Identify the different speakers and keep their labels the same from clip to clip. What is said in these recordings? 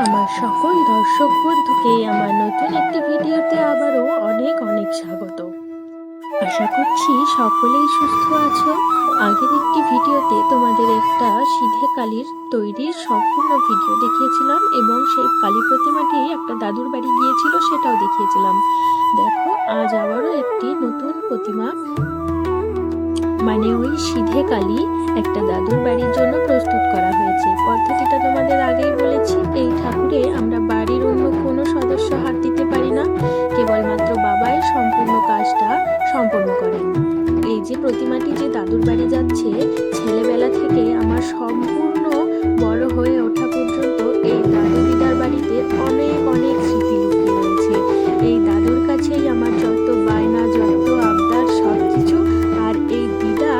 Speaker 1: আমার সকল দর্শক বন্ধুকে আমার নতুন একটি ভিডিওতে আবারও অনেক অনেক স্বাগত। আশা করছি সকলেই সুস্থ আছো। আগের একটি ভিডিওতে তোমাদের একটা সিধে কালীর তৈরির সম্পূর্ণ ভিডিও দেখিয়েছিলাম এবং সেই কালী প্রতিমাটি একটা দাদুর বাড়ি গিয়েছিল সেটাও দেখিয়েছিলাম। দেখো, আজ আবারও একটি নতুন প্রতিমা মানে ওই সিধে কালী একটা দাদুর বাড়ির জন্য প্রস্তুত করা হয়েছে। পদ্ধতিটা তোমাদের আগেই বলেছি। এই ঠাকুরে আমরা বাড়ির অন্য কোনো সদস্য হাত দিতে পারি না, কেবলমাত্র বাবাই সম্পূর্ণ কাজটা সম্পন্ন করেন। এই যে প্রতিমাটি যে দাদুর বাড়ি যাচ্ছে, ছেলেবেলা থেকে আমার সম্পূর্ণ বড় হয়ে ওঠা পর্যন্ত এই দাদু দিদার বাড়িতে অনেক অনেক স্মৃতি লুকিয়ে রয়েছে। এই দাদুর কাছেই আমার যত বায়না, যত আবদার, সব কিছু। আর এই দিদা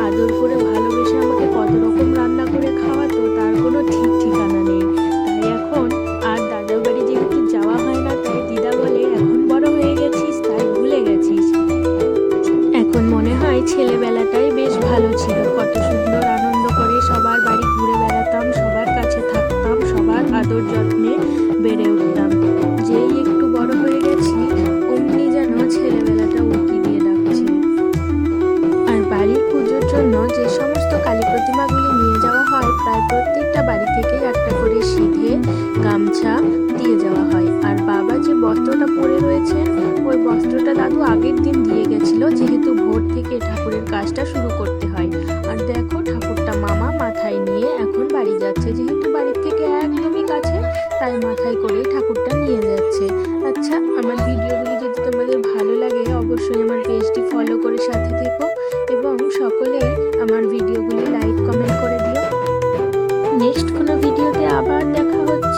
Speaker 1: আদর করে ভালোবেসে আমাকে কত রকম রান্না করে খাওয়াতো, তার কোনো ঠিক ঠিকানা নেই। তাই এখন আর দাদার বাড়ি যেহেতু যাওয়া হয় না, তাই দিদা বলে এখন বড় হয়ে গেছিস তাই ভুলে গেছিস। এখন মনে হয় ছেলেবেলাটাই বেশ ভালো ছিল। কত সুন্দর আনন্দ করে সবার বাড়ি ঘুরে বেড়াতাম, সবার কাছে থাকতাম, সবার আদর যত্নে বেড়ে উঠতাম। যেই একটু বড় হয়ে গেছি অমনি যেন ছেলেবেলাটা উঁকি দিয়ে ডাকছে। আর বাড়ির পুজোর জন্য যে সমস্ত কালী প্রতিমাগুলি নিয়ে যাওয়া হয়, প্রায় প্রত্যেকটা বাড়ি থেকেই একটা করে সিধে গামছা দিয়ে যাওয়া হয়। আর বাবা যে বস্ত্রটা পরে রয়েছেন, ওই বস্ত্রটা দাদু আগের দিন দিয়ে গেছিল, যেহেতু ভোর থেকে ঠাকুরের কাজটা শুরু করতে হয়। আর দেখো, ঠাকুরটা মামা মাথায় নিয়ে এখন বাড়ি যাচ্ছে। যেহেতু বাড়ির থেকে একদমই কাছে, তাই মাথায় করেই ঠাকুরটা নিয়ে যাচ্ছে। আচ্ছা, আমার ভিডিওগুলি যদি তোমাদের ভালো লাগে অবশ্যই আমার পেজটি ফলো করে সাথে থেকো এবং সকলে আমার ভিডিওগুলি লাইক কমেন্ট করে দিও। নেক্সট কোনো ভিডিওতে আবার দেখা হচ্ছে।